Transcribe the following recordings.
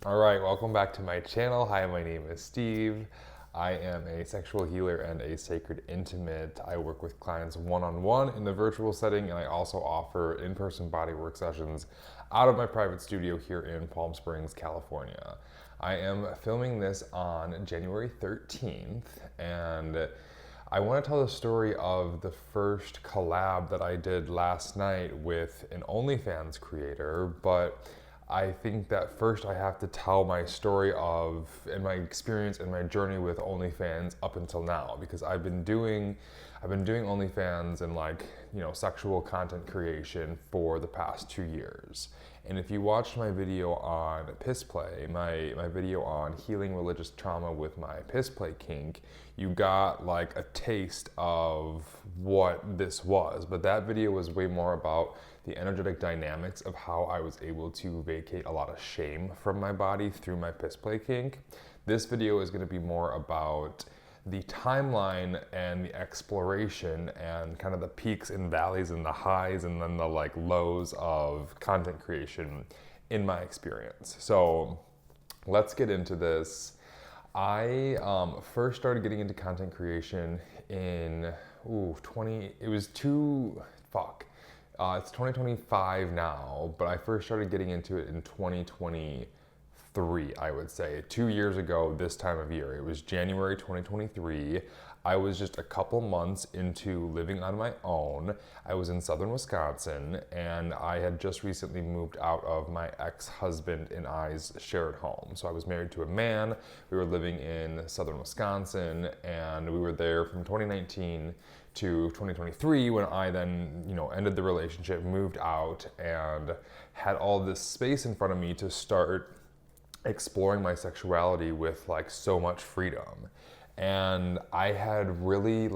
All right, welcome back to my channel. Hi, my name is Steve. I am a sexual healer and a sacred intimate. I work with clients one-on-one in the virtual setting, and I also offer in-person bodywork sessions out of my private studio here in Palm Springs, California. I am filming this on January 13th, and I want to tell the story of the first collab that I did last night with an OnlyFans creator, but I think that first I have to tell my story of and my experience and my journey with OnlyFans up until now, because I've been doing OnlyFans and sexual content creation for the past 2 years. And if you watched my video on piss play, my video on healing religious trauma with my piss play kink, you got like a taste of what this was. But that video was way more about the energetic dynamics of how I was able to vacate a lot of shame from my body through my piss play kink. This video is going to be more about the timeline and the exploration and kind of the peaks and valleys and the highs and then the lows of content creation in my experience. So let's get into this. I first started getting into content creation in it's 2025 now, but I first started getting into it in 2023, I would say. 2 years ago, this time of year. It was January 2023. I was just a couple months into living on my own. I was in southern Wisconsin, and I had just recently moved out of my ex-husband and I's shared home. So I was married to a man. We were living in southern Wisconsin, and we were there from 2019 to 2023 when I then, ended the relationship, moved out, and had all this space in front of me to start exploring my sexuality with so much freedom. And I had really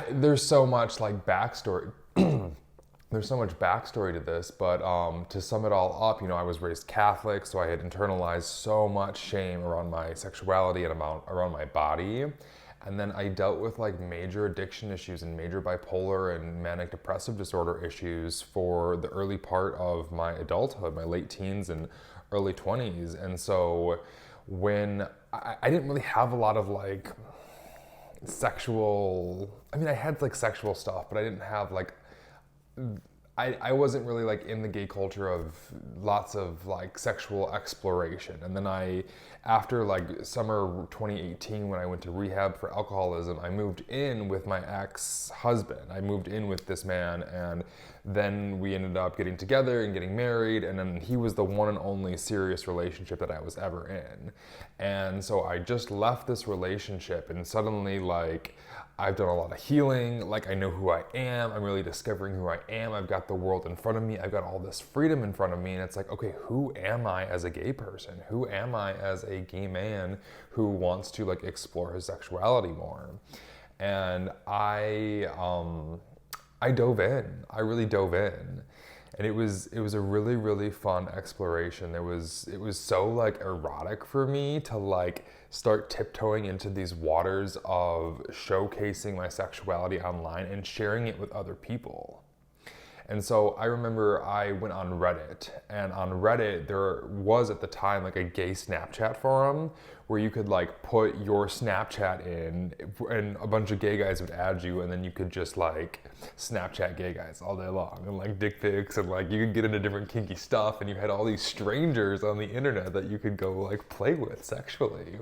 there's so much backstory. There's so much backstory to this, but to sum it all up, I was raised Catholic, so I had internalized so much shame around my sexuality and around my body. And then I dealt with major addiction issues and major bipolar and manic depressive disorder issues for the early part of my adulthood, my late teens and early 20s. And so when I didn't really have a lot of I had sexual stuff, but I didn't have I wasn't really in the gay culture of lots of sexual exploration. And then after summer 2018, when I went to rehab for alcoholism, I moved in with my ex-husband. I moved in with this man, and then we ended up getting together and getting married, and then he was the one and only serious relationship that I was ever in. And so I just left this relationship, and suddenly I've done a lot of healing, I know who I am, I'm really discovering who I am, I've got the world in front of me, I've got all this freedom in front of me, and it's okay, who am I as a gay person? Who am I as a gay man who wants to explore his sexuality more? And I dove in, I really dove in. And it was a really, really fun exploration. It was so erotic for me to start tiptoeing into these waters of showcasing my sexuality online and sharing it with other people. And so I remember I went on Reddit, and on Reddit there was at the time a gay Snapchat forum where you could put your Snapchat in, and a bunch of gay guys would add you, and then you could just Snapchat gay guys all day long, and dick pics, and you could get into different kinky stuff, and you had all these strangers on the internet that you could go play with sexually.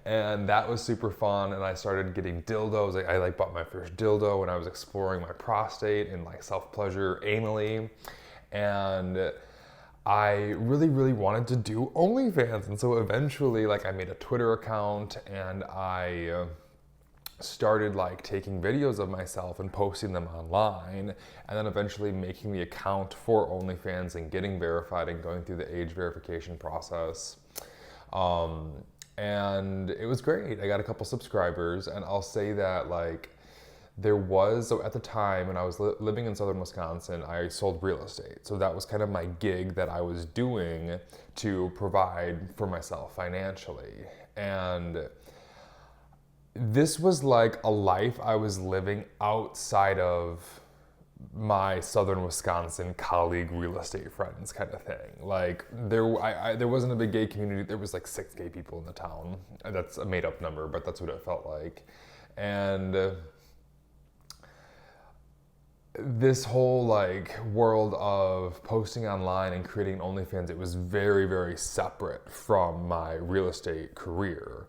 And that was super fun, and I started getting dildos. I bought my first dildo when I was exploring my prostate and self-pleasure anally. And I really, really wanted to do OnlyFans. And so eventually I made a Twitter account, and I started taking videos of myself and posting them online, and then eventually making the account for OnlyFans and getting verified and going through the age verification process. And it was great. I got a couple subscribers, and I'll say that so at the time when I was living in southern Wisconsin, I sold real estate. So that was kind of my gig that I was doing to provide for myself financially. And this was a life I was living outside of my Southern Wisconsin colleague real estate friends kind of thing. Like there wasn't a big gay community. There was like 6 gay people in the town. That's a made up number, but that's what it felt like. And this whole like world of posting online and creating OnlyFans, it was very, very separate from my real estate career.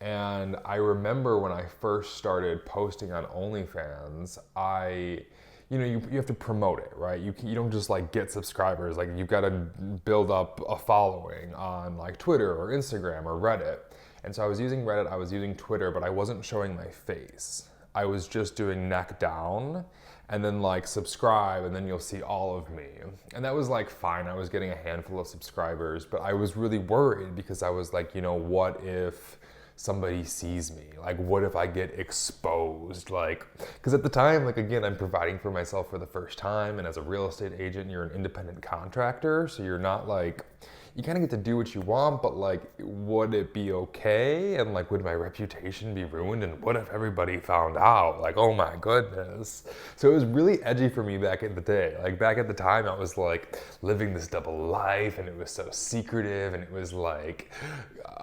And I remember when I first started posting on OnlyFans, you have to promote it, right? You don't just like get subscribers. Like you've got to build up a following on like Twitter or Instagram or Reddit. And so I was using Reddit, I was using Twitter, but I wasn't showing my face. I was just doing neck down and then like subscribe and then you'll see all of me. And that was like fine. I was getting a handful of subscribers, but I was really worried because I was like, what if somebody sees me? Like, what if I get exposed? Like, because at the time, like, again, I'm providing for myself for the first time. And as a real estate agent, you're an independent contractor. So you're not like, you kind of get to do what you want, but like, would it be okay? And like, would my reputation be ruined? And what if everybody found out? Like, oh my goodness. So it was really edgy for me back in the day. Like back at the time, I was like living this double life and it was so secretive and it was like,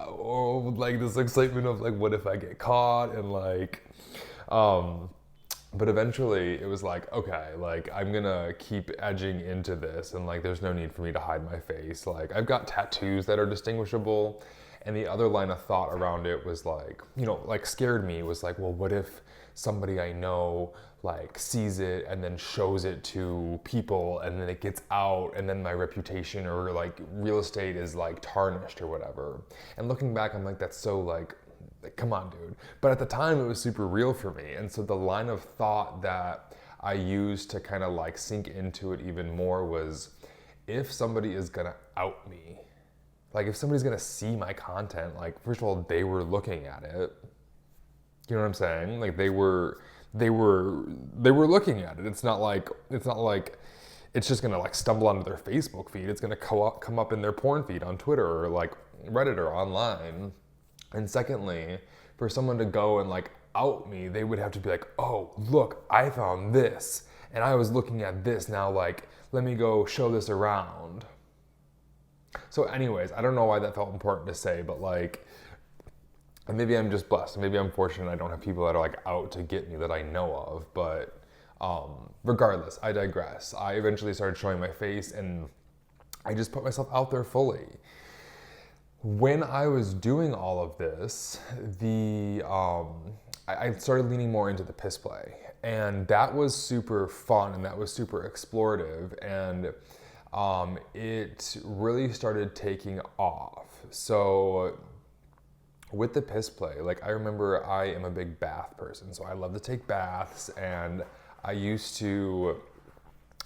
like this excitement of like, what if I get caught? And like, but eventually it was like, okay, like I'm gonna keep edging into this and like there's no need for me to hide my face. Like I've got tattoos that are distinguishable. And the other line of thought around it was like, like scared me was like, well, what if somebody I know like sees it and then shows it to people and then it gets out and then my reputation or like real estate is like tarnished or whatever. And looking back, I'm like, that's so like, come on, dude. But at the time, it was super real for me. And so the line of thought that I used to kind of like sink into it even more was, if somebody is gonna out me, like if somebody's gonna see my content, like first of all, they were looking at it. You know what I'm saying? Like they were looking at it. It's not like it's just gonna like stumble onto their Facebook feed. It's gonna come up in their porn feed on Twitter or like Reddit or online. And secondly, for someone to go and like out me, they would have to be like, oh, look, I found this and I was looking at this. Now like, let me go show this around. So anyways, I don't know why that felt important to say, but like, maybe I'm just blessed. Maybe I'm fortunate I don't have people that are like out to get me that I know of, but regardless, I digress. I eventually started showing my face and I just put myself out there fully. When I was doing all of this, I started leaning more into the piss play, and that was super fun and that was super explorative, and it really started taking off. So with the piss play, like I remember I am a big bath person, so I love to take baths, and I used to,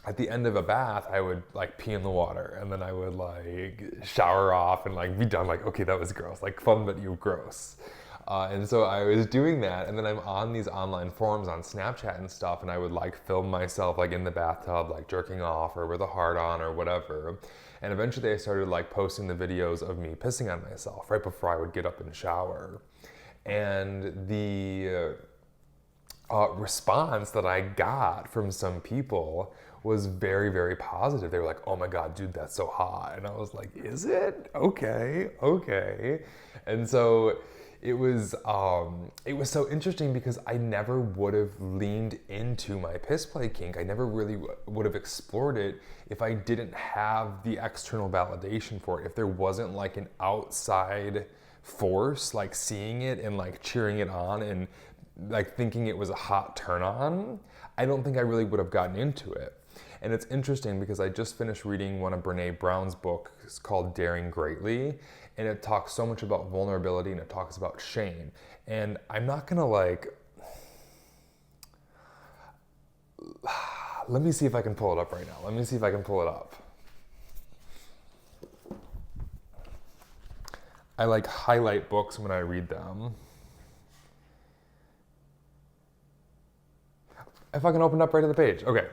at the end of a bath, I would like pee in the water and then I would like shower off and like be done, like, okay, that was gross, like fun, but you gross. And so I was doing that, and then I'm on these online forums on Snapchat and stuff, and I would like film myself like in the bathtub, like jerking off or with a heart on or whatever. And eventually I started like posting the videos of me pissing on myself right before I would get up and shower. And the response that I got from some people was very, very positive. They were like, oh my God, dude, that's so hot. And I was like, is it? Okay. And so it was so interesting because I never would have leaned into my piss play kink. I never really would have explored it if I didn't have the external validation for it. If there wasn't like an outside force, like seeing it and like cheering it on and like thinking it was a hot turn on, I don't think I really would have gotten into it. And it's interesting because I just finished reading one of Brene Brown's books called Daring Greatly, and it talks so much about vulnerability and it talks about shame. And I'm not gonna like, let me see if I can pull it up right now. Let me see if I can pull it up. I like highlight books when I read them. If I can open up right to the page. Okay.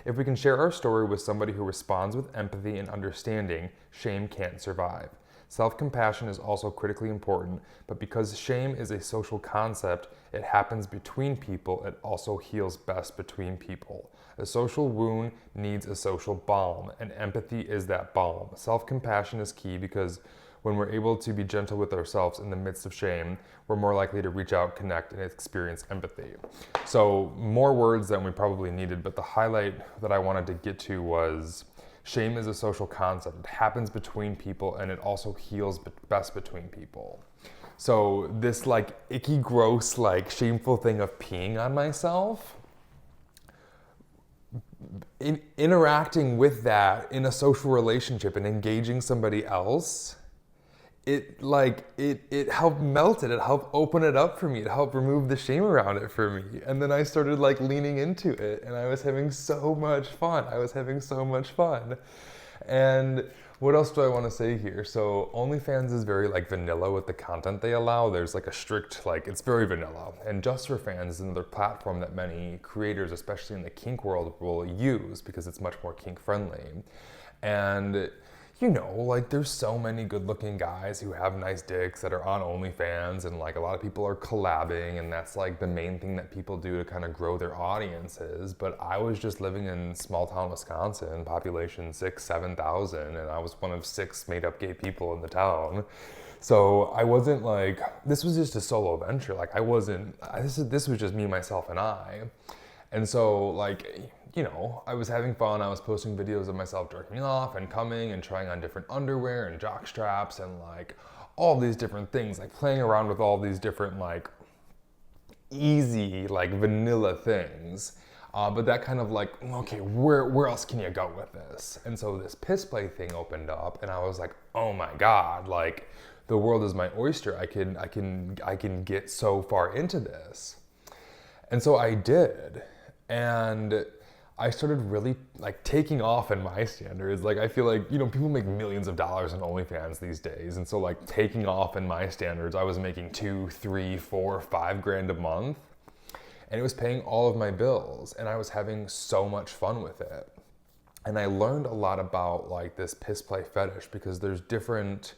If we can share our story with somebody who responds with empathy and understanding, shame can't survive. Self-compassion is also critically important, but because shame is a social concept, it happens between people, it also heals best between people. A social wound needs a social balm, and empathy is that balm. Self-compassion is key because when we're able to be gentle with ourselves in the midst of shame, we're more likely to reach out, connect, and experience empathy. So more words than we probably needed, but the highlight that I wanted to get to was shame is a social concept. It happens between people, and it also heals best between people. So this like icky, gross, like shameful thing of peeing on myself, interacting with that in a social relationship and engaging somebody else, it helped melt it. It helped open it up for me. It helped remove the shame around it for me. And then I started like leaning into it, and I was having so much fun. And what else do I want to say here? So OnlyFans is very like vanilla with the content they allow. There's like a strict, like it's very vanilla. And Just for Fans is another platform that many creators, especially in the kink world, will use because it's much more kink friendly. And you know, like there's so many good looking guys who have nice dicks that are on OnlyFans, and like a lot of people are collabing, and that's like the main thing that people do to kind of grow their audiences. But I was just living in small town Wisconsin, population 6,000-7,000, and I was one of 6 made up gay people in the town. So I wasn't like, this was just a solo venture. Like this was just me, myself, and I. And so like, you know, I was having fun. I was posting videos of myself jerking off and coming and trying on different underwear and jock straps and like all these different things, like playing around with all these different like easy, like vanilla things. But that kind of like, okay, where else can you go with this? And so this piss play thing opened up, and I was like, oh my God, like the world is my oyster. I can get so far into this. And so I did. And I started really like taking off in my standards. Like I feel like, you know, people make millions of dollars on OnlyFans these days. And so like taking off in my standards, I was making 2, 3, 4, 5 grand a month. And it was paying all of my bills. And I was having so much fun with it. And I learned a lot about like this piss play fetish because there's different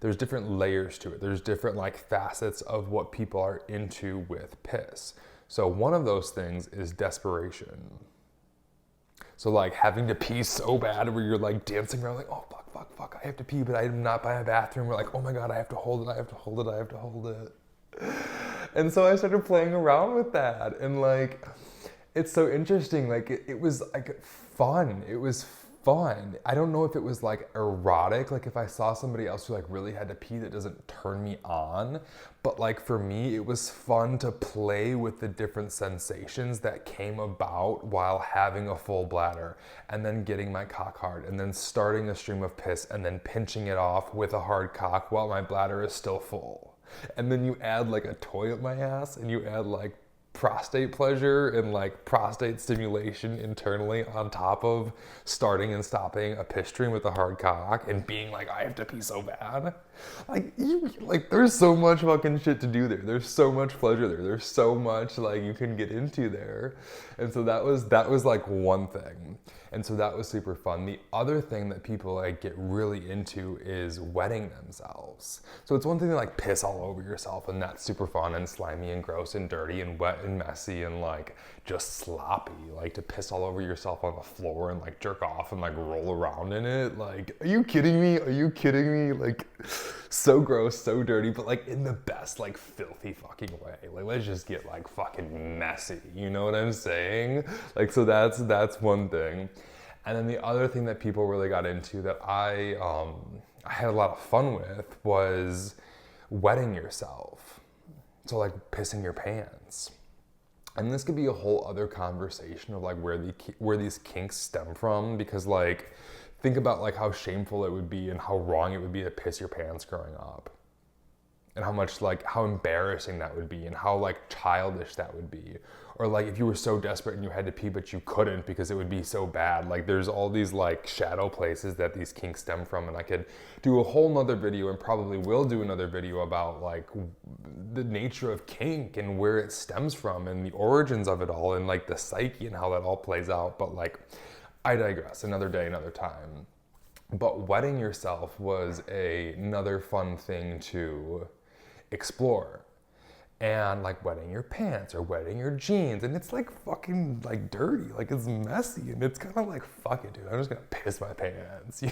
layers to it. There's different like facets of what people are into with piss. So one of those things is desperation. So like having to pee so bad where you're like dancing around like, oh fuck, I have to pee, but I'm not by a bathroom. We're like, oh my God, I have to hold it. And so I started playing around with that. And like, it's so interesting. Like it was like fun. It was fun. I don't know if it was like erotic, like if I saw somebody else who like really had to pee, that doesn't turn me on. But like for me, it was fun to play with the different sensations that came about while having a full bladder, and then getting my cock hard, and then starting a stream of piss, and then pinching it off with a hard cock while my bladder is still full. And then you add like a toy up my ass, and you add like prostate pleasure and like prostate stimulation internally on top of starting and stopping a piss stream with a hard cock and being like, I have to pee so bad. Like there's so much fucking shit to do there. There's so much pleasure there. There's so much like you can get into there. And so that was like one thing. And so that was super fun. The other thing that people like get really into is wetting themselves. So it's one thing to like piss all over yourself, and that's super fun and slimy and gross and dirty and wet and messy and like just sloppy. Like to piss all over yourself on the floor and like jerk off and like roll around in it. Like, are you kidding me? Like so gross, so dirty, but like in the best like filthy fucking way. Like let's just get like fucking messy. You know what I'm saying? Like so that's one thing. And then the other thing that people really got into that I had a lot of fun with was wetting yourself. So like pissing your pants. And this could be a whole other conversation of like where these kinks stem from, because like think about like how shameful it would be and how wrong it would be to piss your pants growing up. And how much like how embarrassing that would be and how like childish that would be. Or like if you were so desperate and you had to pee but you couldn't because it would be so bad. Like there's all these like shadow places that these kinks stem from, and I could do a whole nother video, and probably will do another video, about like the nature of kink and where it stems from and the origins of it all and like the psyche and how that all plays out. But like I digress, another day, another time. But wetting yourself was another fun thing to explore. and like wetting your pants or wetting your jeans, and it's like fucking like dirty, like it's messy, and it's kind of like, fuck it, dude, I'm just gonna piss my pants.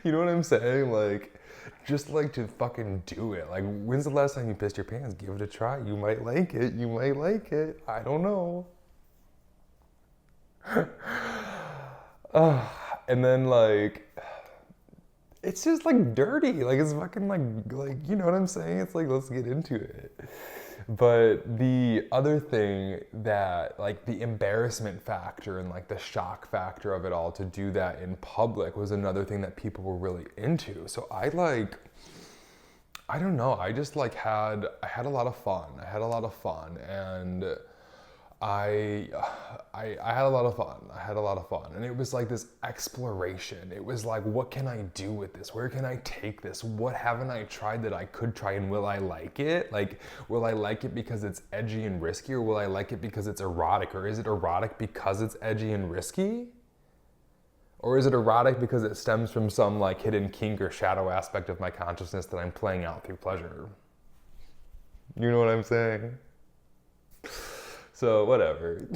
You know what I'm saying? Like, just like to fucking do it. Like, when's the last time you pissed your pants? Give it a try. You might like it. You might like it. I don't know. And then like, it's just like dirty. Like, it's fucking like, you know what I'm saying? It's like, let's get into it. But the other thing that, like, the embarrassment factor and like the shock factor of it all, to do that in public, was another thing that people were really into. So I don't know, I just like I had a lot of fun. And I had a lot of fun. And it was like this exploration. It was like, what can I do with this? Where can I take this? What haven't I tried that I could try, and will I like it? Like, will I like it because it's edgy and risky, or will I like it because it's erotic? Or is it erotic because it's edgy and risky? Or is it erotic because it stems from some like hidden kink or shadow aspect of my consciousness that I'm playing out through pleasure? You know what I'm saying? So whatever.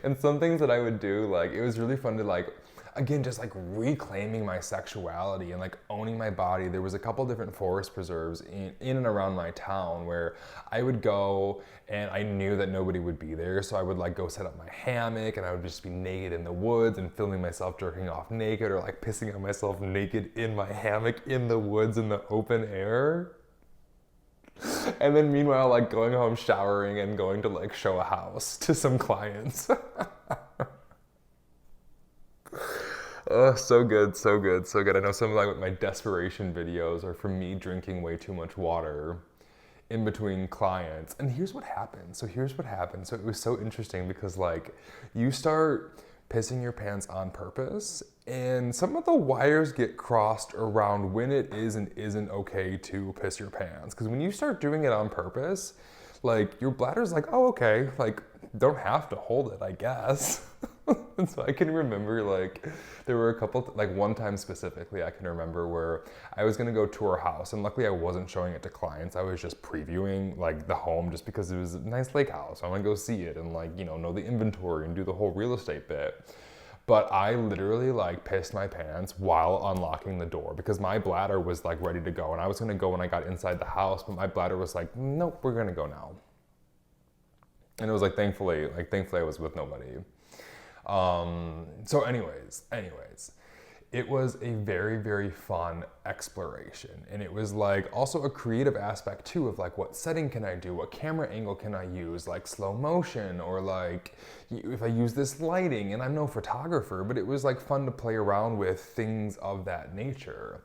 And some things that I would do, like, it was really fun to like, again, just like reclaiming my sexuality and like owning my body. There was a couple different forest preserves in and around my town where I would go, and I knew that nobody would be there. So I would like go set up my hammock, and I would just be naked in the woods and filming myself jerking off naked, or like pissing on myself naked in my hammock in the woods in the open air. And then meanwhile, like going home, showering, and going to like show a house to some clients. Oh, so good. I know some of like my desperation videos are from me drinking way too much water in between clients. And here's what happened. So it was so interesting because like you start pissing your pants on purpose, and some of the wires get crossed around when it is and isn't okay to piss your pants. Because when you start doing it on purpose, like your bladder's like, oh, okay, like don't have to hold it, I guess. And so I can remember like there were a couple, like one time specifically I can remember where I was gonna go tour a house, and luckily I wasn't showing it to clients. I was just previewing like the home just because it was a nice lake house. I wanna go see it and like, you know the inventory and do the whole real estate bit. But I literally like pissed my pants while unlocking the door because my bladder was like ready to go, and I was gonna go when I got inside the house, but my bladder was like, nope, we're gonna go now. And it was like, thankfully I was with nobody. So anyways, it was a very, very fun exploration. And it was like also a creative aspect too of like, what setting can I do? What camera angle can I use? Like slow motion, or like if I use this lighting. And I'm no photographer, but it was like fun to play around with things of that nature.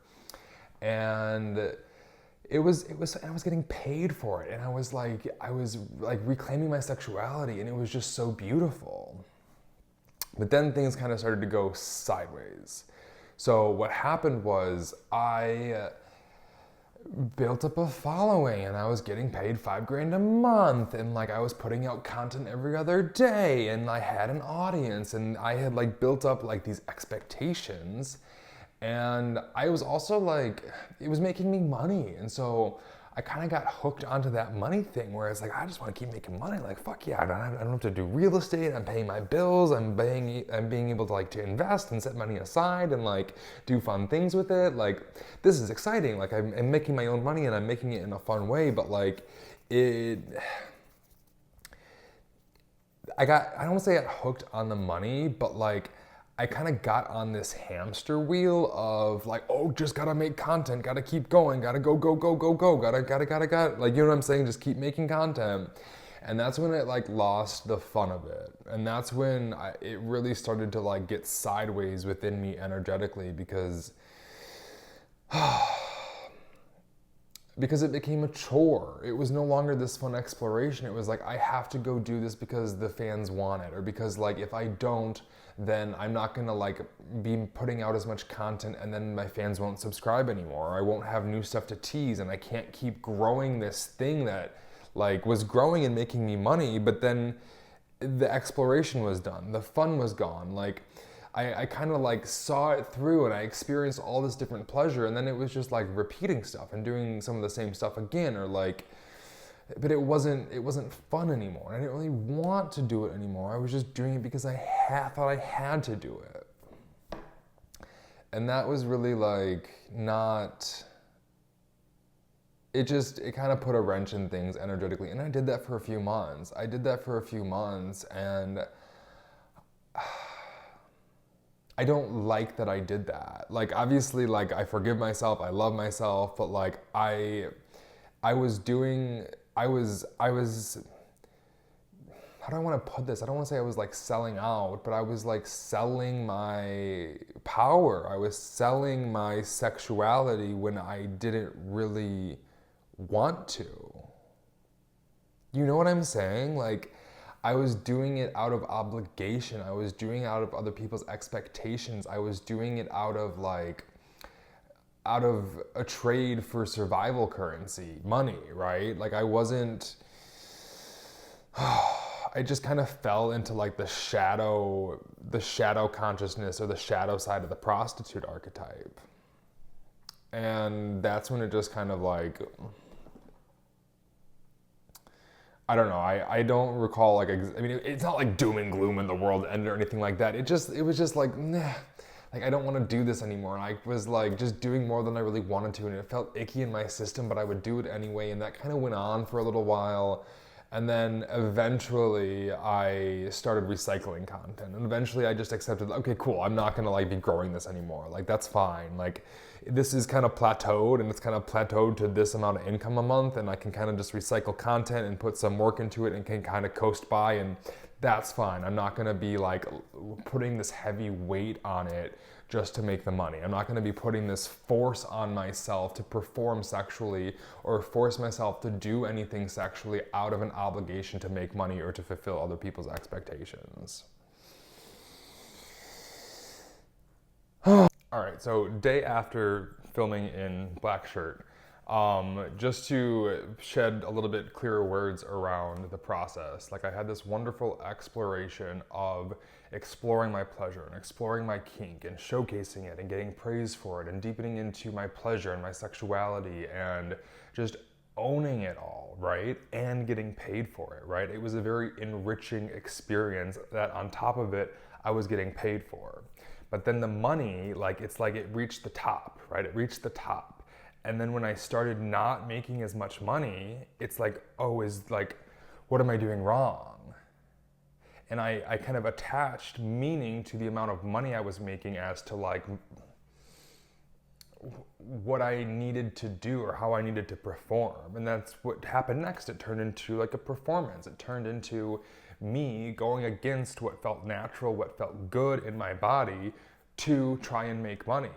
And I was getting paid for it. And I was like reclaiming my sexuality, and it was just so beautiful. But then things kind of started to go sideways. So what happened was I built up a following, and I was getting paid $5,000 a month, and like I was putting out content every other day, and I had an audience, and I had like built up like these expectations, and I was also like, it was making me money. And so I kind of got hooked onto that money thing where it's like, I just want to keep making money. Like, fuck yeah, I don't have to do real estate. I'm paying my bills. I'm being able to like to invest and set money aside and like do fun things with it. Like, this is exciting. Like, I'm making my own money, and I'm making it in a fun way. But like, I don't want to say I got hooked on the money, but like, I kind of got on this hamster wheel of like, oh, just gotta make content, gotta keep going, gotta go, gotta, like, you know what I'm saying? Just keep making content. And that's when it like lost the fun of it. And that's when it really started to like get sideways within me energetically because it became a chore. It was no longer this fun exploration. It was like, I have to go do this because the fans want it, or because like if I don't, then I'm not gonna like be putting out as much content, and then my fans won't subscribe anymore. Or I won't have new stuff to tease, and I can't keep growing this thing that like was growing and making me money, but then the exploration was done. The fun was gone. Like, I kind of like saw it through and I experienced all this different pleasure, and then it was just like repeating stuff and doing some of the same stuff again, or like, but it wasn't fun anymore. I didn't really want to do it anymore. I was just doing it because I thought I had to do it. And that was really like not, it kind of put a wrench in things energetically. And I did that for a few months. And I don't like that I did that. Like, obviously, like, I forgive myself, I love myself, but like, I was, how do I want to put this? I don't want to say I was like selling out, but I was like selling my power. I was selling my sexuality when I didn't really want to. You know what I'm saying? Like, I was doing it out of obligation. I was doing it out of other people's expectations. I was doing it out of a trade for survival currency, money, right? Like, I wasn't, I just kind of fell into like the shadow consciousness, or the shadow side of the prostitute archetype. And that's when it just kind of like, I don't know. I don't recall like, I mean, it's not like doom and gloom in the world end or anything like that. It was just like, nah, like I don't want to do this anymore. And I was like just doing more than I really wanted to, and it felt icky in my system, but I would do it anyway. And that kind of went on for a little while. And then eventually I started recycling content, and eventually I just accepted, okay, cool, I'm not gonna like be growing this anymore. Like, that's fine. Like, this is kind of plateaued, and it's kind of plateaued to this amount of income a month, and I can kind of just recycle content and put some work into it and can kind of coast by, and that's fine. I'm not gonna be like putting this heavy weight on it just to make the money. I'm not gonna be putting this force on myself to perform sexually or force myself to do anything sexually out of an obligation to make money or to fulfill other people's expectations. All right, so day after filming in Black Shirt, just to shed a little bit clearer words around the process, like I had this wonderful exploration of exploring my pleasure and exploring my kink and showcasing it and getting praise for it and deepening into my pleasure and my sexuality and just owning it all, right? And getting paid for it, right? It was a very enriching experience that on top of it, I was getting paid for. But then the money, like, it's like it reached the top, right? It reached the top. And then when I started not making as much money, it's like, oh, what am I doing wrong? And I kind of attached meaning to the amount of money I was making as to like what I needed to do or how I needed to perform. And that's what happened next. It turned into like a performance. It turned into me going against what felt natural, what felt good in my body to try and make money.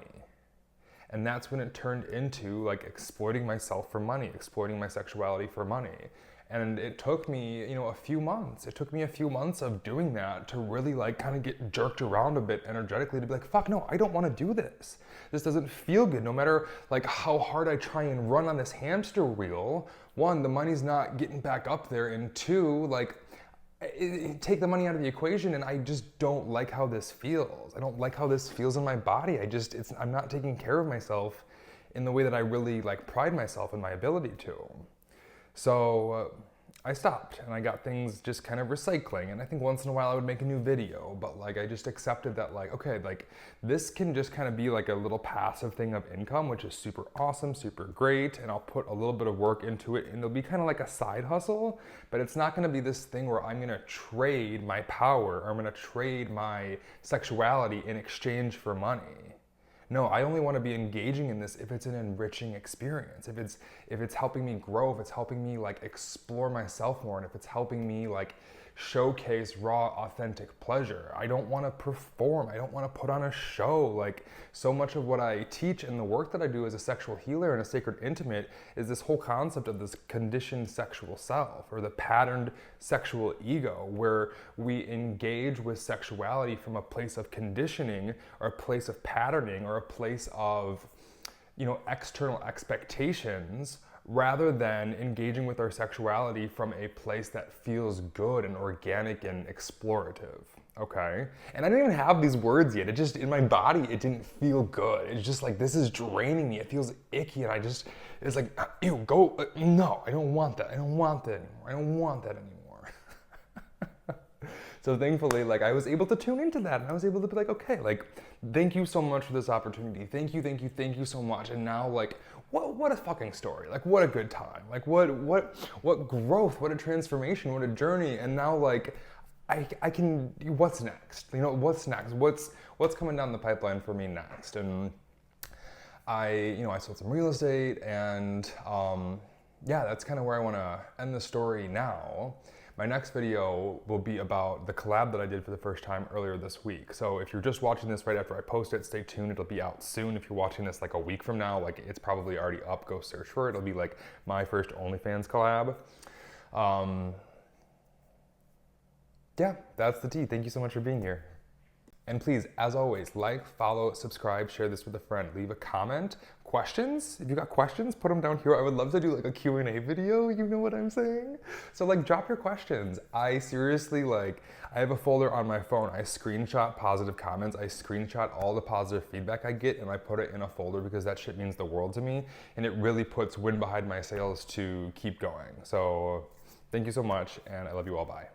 And that's when it turned into like exploiting myself for money, exploiting my sexuality for money. And it took me, a few months. It took me a few months of doing that to really like kind of get jerked around a bit energetically to be like, fuck no, I don't want to do this. This doesn't feel good. No matter like how hard I try and run on this hamster wheel, one, the money's not getting back up there, and two, like take the money out of the equation and I just don't like how this feels. I don't like how this feels in my body. I'm not taking care of myself in the way that I really like pride myself in my ability to. So I stopped and I got things just kind of recycling, and I think once in a while I would make a new video, but like I just accepted that like, okay, like this can just kind of be like a little passive thing of income, which is super awesome, super great, and I'll put a little bit of work into it and it'll be kind of like a side hustle, but it's not going to be this thing where I'm going to trade my power or I'm going to trade my sexuality in exchange for money. No, I only want to be engaging in this if it's an enriching experience, if it's helping me grow, if it's helping me like explore myself more, and if it's helping me like showcase raw, authentic pleasure. I don't want to perform. I don't want to put on a show. Like, so much of what I teach and the work that I do as a sexual healer and a sacred intimate is this whole concept of this conditioned sexual self, or the patterned sexual ego, where we engage with sexuality from a place of conditioning or a place of patterning or a place of, external expectations, rather than engaging with our sexuality from a place that feels good and organic and explorative. Okay. And I didn't even have these words yet. It just, in my body, it didn't feel good. It's just like, this is draining me. It feels icky. And it's like, ew, go, no, I don't want that. I don't want that anymore. I don't want that anymore. So thankfully, like, I was able to tune into that, and I was able to be like, okay, like, thank you so much for this opportunity. Thank you so much. And now, like, what a fucking story. Like, what a good time. Like, what growth, what a transformation, what a journey. And now, like, I can, what's next? You know, what's next? What's coming down the pipeline for me next? And I sold some real estate, and yeah, that's kind of where I want to end the story now. My next video will be about the collab that I did for the first time earlier this week. So if you're just watching this right after I post it, stay tuned. It'll be out soon. If you're watching this like a week from now, like it's probably already up. Go search for it. It'll be like my first OnlyFans collab. Yeah, that's the tea. Thank you so much for being here. And please, as always, like, follow, subscribe, share this with a friend. Leave a comment. Questions? If you got questions, put them down here. I would love to do like a Q&A video, you know what I'm saying? So like, drop your questions. I seriously, like, I have a folder on my phone. I screenshot positive comments. I screenshot all the positive feedback I get, and I put it in a folder because that shit means the world to me. And it really puts wind behind my sails to keep going. So thank you so much, and I love you all. Bye.